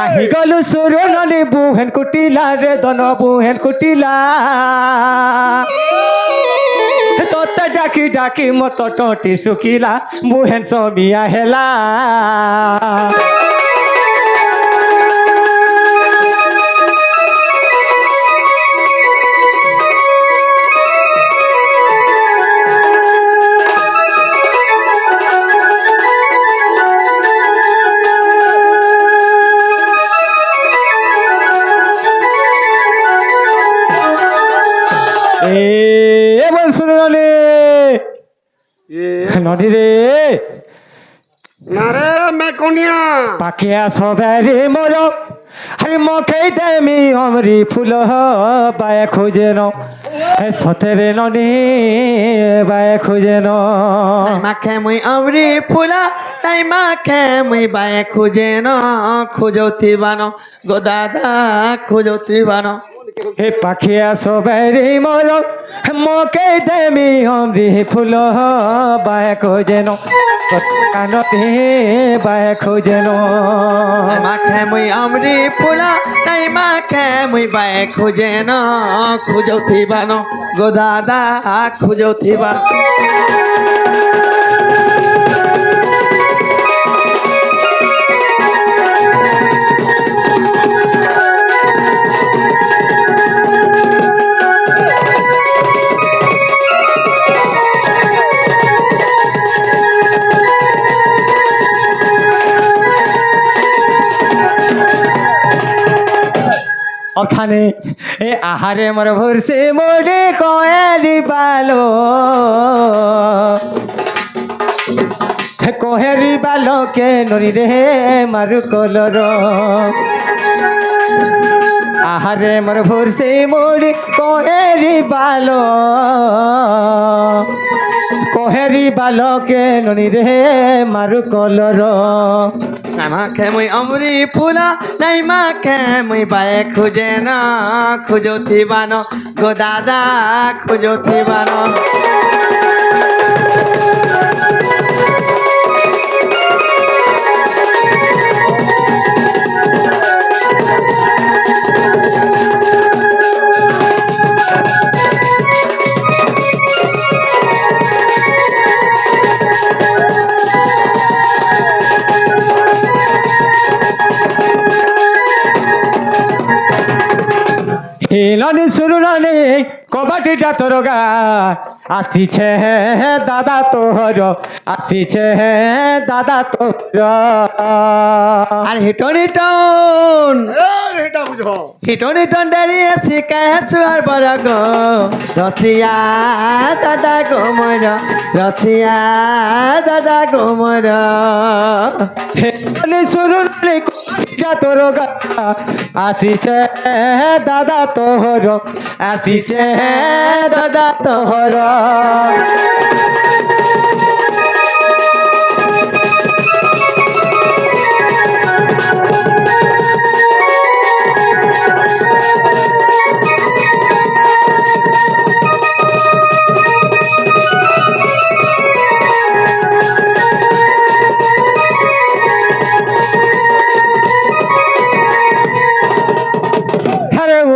আহি গলু সুরু ননি বুহেন কুটিলা রে দন বুহেন কুটিলা তোতে ডাকি ডাকি মত টটি শুকিলা বুহেন সবিয়া হেলা নদী রে না রে মেকনিয়া পাখিয়া সবারে মোর আরে মখে দেমি অমরি ফুল বায় খুঁজে ন সতেরে নদী বায় খুঁজে ন মাখে মুই অমরি ফুলা নাই মাখে মুই বায়ে খুঁজে ন খুঁজতি বানো গো দাদা খুঁজতি বানো হে পাখিয়া সবারে মোর মখে দেমি অমরি ফুল বায় খুঁজে ন কানতে বায় খুঁজে ন মাখে মুই অমরি ফুলা নাই মাখে মুই বায়ে খুঁজে ন খুঁজতি বানো গো দাদা খুঁজতি বানো ওখানে এ আহারে মোর ভরসে মোরে কয়েরি বালো কহেরি বালো কে নরি রে মারু কলর আহারে মোর ভরসে মোরে কহেরি বালো কহেরি বালো কে নরি রে মারু কলর মাখে মুই অমরি ফুলা নাই মাখে মুই বায়ে খুঁজে না খুঁজতি বানো গো দাদা খুঁজতি বানো হিলনি সুরুলনি কবাটিটা তোর গা আসিছে দাদা তোর আসিছে দাদা তোর আর হিটনি টন এটা বুঝো হিটনি টন দাঁড়িয়েছি কাছু আর বড় গো রচিয়া দাদা গো মোর রচিয়া দাদা গো মোর হিলনি সুরুলনি কবাটিটা তোর গা আসিছে দাদা তোর আসিছে দাদা তোর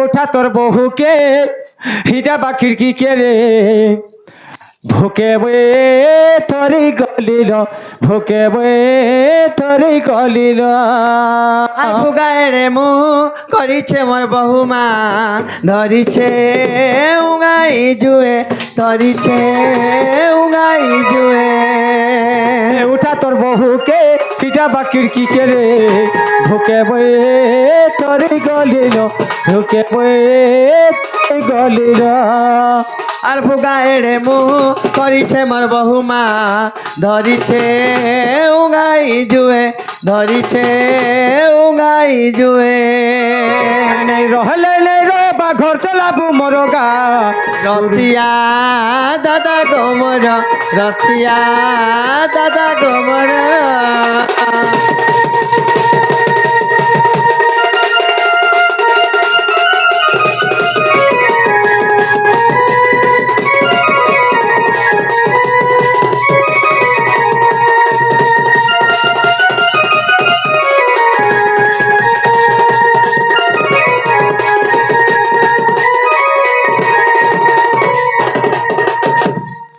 ওঠা তোর বহুকে হিটা বা খিড়কি কে রে ভুকে বয়ে তরি গলিল ভুকে বয়ে তরি গলিল আর ফুগায় রে মু করিছে মোর বহুমা ধরিছে উঙাই জুয়ে ধরিছে উঙাই জুয়ে উঠা তোর বহুকে হিটা বা খিড়কি কে রে ভুকে বয়ে তরি গলিল ভুকে বয়ে গলিল আর ফুগায় রে মু করিছে মোর বহুমা ধরিছে উঙাই জুয়ে ধরিছে উঙাই জুয়ে নেই রহলে নেই রে বা ঘর চলাবু মোর গা রচিয়া দাদা গোমর রচিয়া দাদা গোমর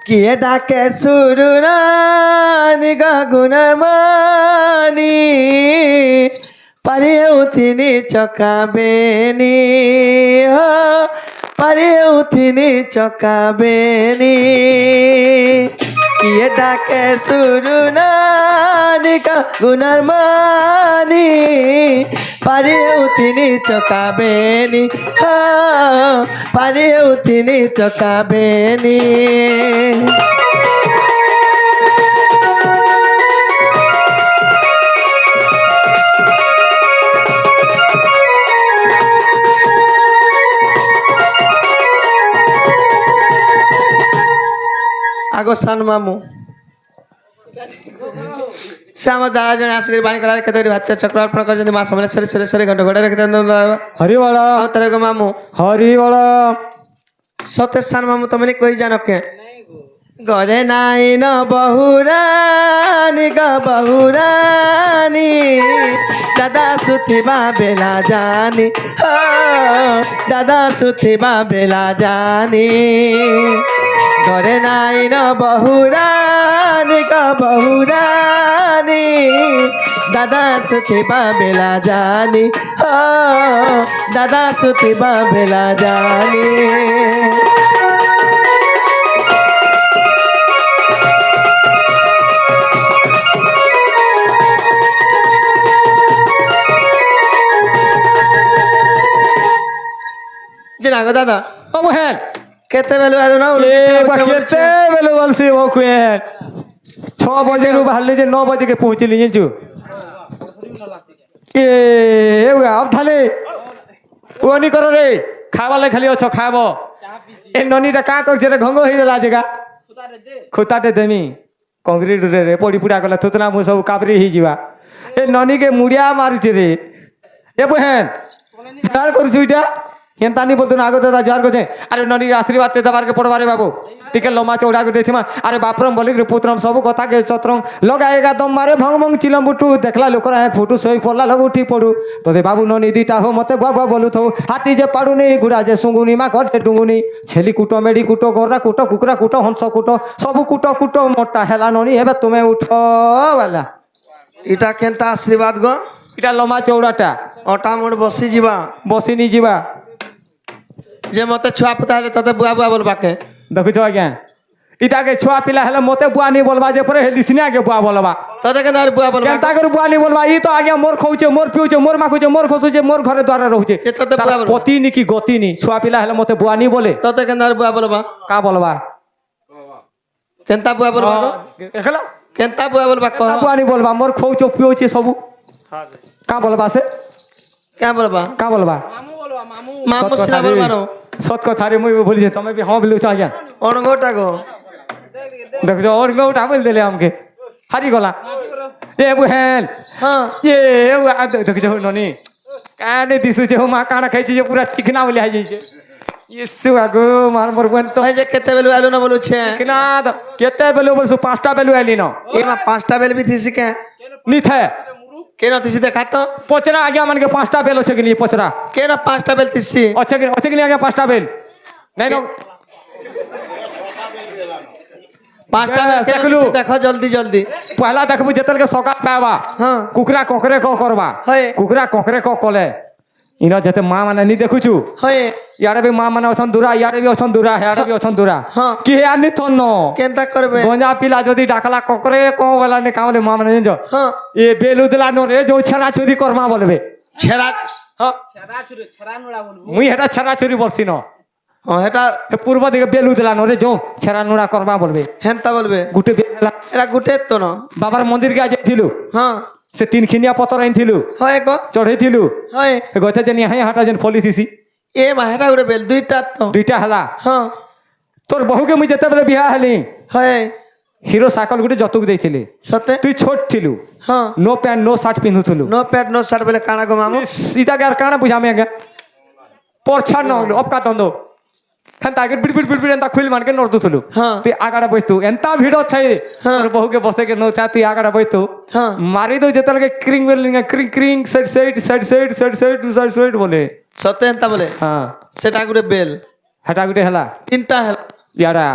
কিয়ে ডাকে সুরুরানি গগুনার মানি পারিয়ে উঠিনি চকাবেনি পারিয়ে উঠিনি চকাবেনি কিয়ে ডাকে সুরুরানি গগুনার মানি পারিয়ে উঠিনি চকাবেনি পারিয়ে উঠিনি চকাবেনি আগো সান মামু সে আমার দাদা জনে আসিকি বাণী কলা কেতে ভাত্য চক্র অর্পণ করছেন মা সমলেশ্বরী সুরেশ্বরী ঘণ্ট ঘোড়া রেখে হরিবল তার মামু হরিবল সতে সান মামু তুমি কই জানো কে ঘরে নাই ন বহুরানি গ বহুরানি দাদা সুথিবা বেলা জানি দাদা সুথিবা বেলা জানি ঘরে নাই ন বহুরানি গ বহুরানি দাদা সুথিবা বেলা জানি দাদা সুথিবা বেলা জানি গো দাদা বাবু হ্যাঁ কেতে বেলু আলো না কেতে বেলু বলছি ও কুয়েন 6 बजे रू बाहर जे 9 बजे के पहुंचली जंचू ए अब थाले ओनी करो रे खावा ले खाली अछो खाबो ए ननी रे का कर जे घंगो होई देला जगा खुताटे देमी कंक्रीट रे पड़ी पुड़ा गला थुतना मु सब काबरी ही जीवा ए ननी के मुड़िया मारुचे रे ए बहन कार करछु इटा हेंतानी बोलतो ना आगो दादा जार को अरे ननी आशीर्वाद ते दबार के पड़वा रे बाबू टिके लम्बा चौड़ा को देथिमा अरे बापरम बोली रे पुत्रम सब कथा के चत्रम लगाएगा दम मारे भंग भंग चिलम बुटू देखला लोक रा फुटू सोई पड़ला लग उठी पड़ू तोदे बाबू ननी दीटा हो मते बाबा बोलू थो हाथी जे पाडू नहीं घुड़ा जे सुंगुनी मा घर जे डुंगुनी छेली कुटो मेडी कुटो गोरा कुटो कुकरा कुटो हंस कुटो सब कुटो कुटो मोटा हेला ननी हेबे तुमे उठो वाला इटा केनता आशीर्वाद गो इटा लम्बा चौड़ाटा अटा मोड़ बसी जीवा बसी नी जीवा जे मते छुआ पता हेले तते बुआ बुआ बोलबा के देखो आज्ञा इटा के छुआ पिला हेले मते बुआ नहीं बोलबा जे पर हेलिसिना के बुआ बोलबा तते के दार बुआ बोलबा केनता कर बुआ नहीं बोलबा ई तो आज्ञा मोर खौचे मोर पिउचे मोर माखुचे मोर खसुचे मोर घरे द्वारा रहउचे ए तते बुआ बोलबा पति नी की गति नी छुआ पिला हेले मते बुआ नहीं बोले तते के दार बुआ बोलबा का बोलबा केनता बुआ बोलबा देखला केनता बुआ बोलबा का कह बुआ नहीं बोलबा मोर खौचे पिउचे सब का बोलबा से क्या बोलबा का बोलबा मामू सिना बोलबा नो सत कथा रे मुई बोली जे तमे भी हां बोलू आज्ञा अणगोटा गो देख जो और गौटा बोल देले हमके हारी गला ए बहन हां ये देख जो ननी काने दिसु जे मा काना खाइ जे पूरा चिकना बोले आ जाई छे यीशु आगो मार मोर बहन तो भाई जे केते बेलु आलू न बोलू छे चिकना केते बेलु बोलसु 5टा बेलु आली न ए मा 5टा बेल भी थिसी के नी थे के न थिसी देखा तो पचरा आगे मन के 5टा बेल छै कि नी पचरा के न 5टा बेल थिसी अच्छा कि नी आगे 5टा बेल नहीं नो 5टा बेल के देखलू। थिसी देखो जल्दी जल्दी पहला देखबू जतल के सका पावा हां कुकरा कोकरे को करबा हय कुकरा कोकरे को कोले इनो जते मां माने नी देखुछु हय यारे भी मां माने असन दूरा यारे भी असन दूरा यारे भी असन दूरा हाँ। कि यार नी थनो केनता करबे गंजा पिला जदी डाकला कोकरे को वाला ने कामले मां माने जो हां ए बेलुदला नो रे जो छरा चोरी करमा बोलबे छेरा हां मुई हेटा छरा चोरी बोलसी न हां हेटा हे पूर्व दिके बेलुदला नो रे जो छरा नुडा करबा बोलबे हेनता बोलबे गुटे बेला एरा गुटे तो न बाबार मंदिर के आइथिलु हां से 3 खिनिया पतर आइथिलु हय को चढ़ैथिलु हय गथे जनी हाय हटा जन फली थिसी ए मा हेटा गुटे बेल दुईटा तो दुईटा हला हां तोर बहू के मुई जते बेले बियाह हली हय हीरो साइकिल गुटे जतुक देथिले सते तू छोट थिलु हां नो पैंट नो शर्ट पिन्हुथुलु नो पैट नो शर्ट बेले काना गो मामू सीधा गार काना बुझा में गे पोरछा न अब का तंदो खंता के बिड़ बिड़ बिड़ बिड़ एंता खुल मान के नरदुथुलु हाँ। तू आगाडा बसतु एंता भिड़ो थई हाँ। और बहू के बसे के नो था तू आगाडा बसतु हां मारी दो जतल के क्रिंग बेलिंग क्रिंग क्रिंग side side side side side side side side बोले सते हेनता बोले हां सेटा गुटे बेल हटा गुटे हला तीनटा है यारा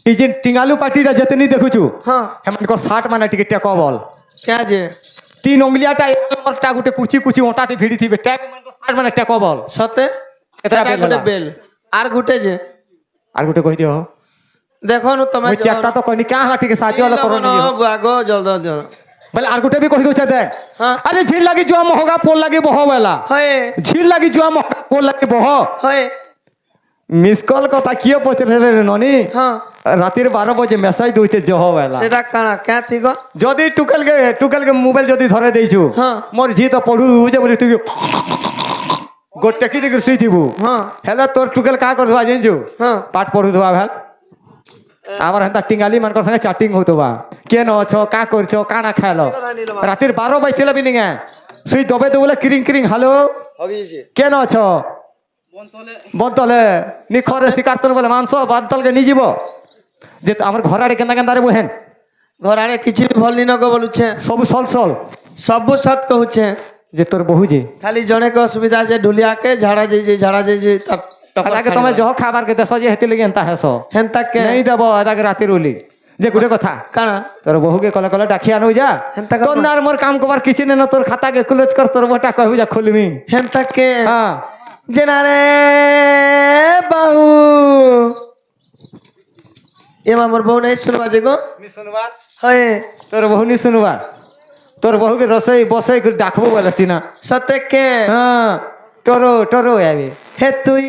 এই যে টিঙ্গালু পার্টিটা যেতে নি দেখুছু হ্যাঁ হেমানকর শার্ট মানে টিকে টেক বল কে যে 3 অঙ্গুলিয়াটা একটা গুটে কুচি কুচি ওটাতে ভিড়ি থিবে ট্যাগ শার্ট মানে টেক বল সতে এটা এটা বেল গুটে বেল আর গুটে যে আর গুটে কই দিও দেখো নু তুমি ওই চ্যাপটা তো কইনি কা হলা টিকে সাহায্য হলা করো নি আগো জলদ জল বলে আর গুটে বি কই দউছে দেখ হ্যাঁ আরে ঝিল লাগি জুয়া মহগা পোল লাগি বহ বেলা হয় ঝিল লাগি জুয়া মহগা পোল লাগি বহ হয় মিস কল কথা কিও পচরে রে ননি হ্যাঁ রাতের 12 বাজে মেসেজ দউছে জহ বেলা সেটা কানা কে থিগো যদি টুকেলকে মোবাইল যদি ধরে দেইছু হ্যাঁ। মোর ঝি তো পড়ু যে বলি তুই গোটে কি দিকে শুই থিবু হ্যাঁ হেলে তোর টুকেল কা করবা জানিছু হ্যাঁ পাঠ পড়ুথবা ভাল আমার হেন্তা টিঙ্গালি মানকর সঙ্গে চাটিং হউতবা কেন অছ কা করছ কানা খাইলো রাতের 12 বাজছিল বি নিঙে শুই দবে দবলে কিরিং কিরিং হ্যালো হগিছে কেন অছ বন্তলে নিখরে শিকার তোর বলে মাংস বাদতলকে নি যাব যে আমার ঘর আড়ে কেন্দা কেন্দারে বহেন ঘর আড়ে কিছু ବି ଭଲ ନି ନକ ବୋଲୁଛେ সব সল সল ସବୁ ସତ କହୁଛେ যে তোর বহু যে ଖାଲି ଜଣେ କ ଅସୁବିଧା ଯେ ଢୁଲିଆକେ ଝାଡ଼ା ଯାଇଛେ আগে তুমি যহ খাবার কে দেশ যে হেতি লাগি এন্তা হেস হেନ୍ତା କେ নেই দেব আগে রাতে রুলি যে গুটে কথা କାଣା তোর বহুকে কলে কলে ডাকি আনু যা হেন্তা তোর না আর মোর কাম করবার কিছু নেই না তোর খাতা কে ক্লোজ কর তোর বটা কহু যা খুলমি হেନ୍ତା କେ হ্যাঁ ଯେନା ରେ ବାହୁ ଏ ଆମର ବୋଉ ନାଇଁ ଶୁଣବା ଯେ ଗো ହଏ তোর বহু নি শুনবা তোর বহুকে রসই বসই করে ডাকবো বলেছি না ସତେ କେ হ্যাঁ টরো টরো আবি ହେ ତୁଇ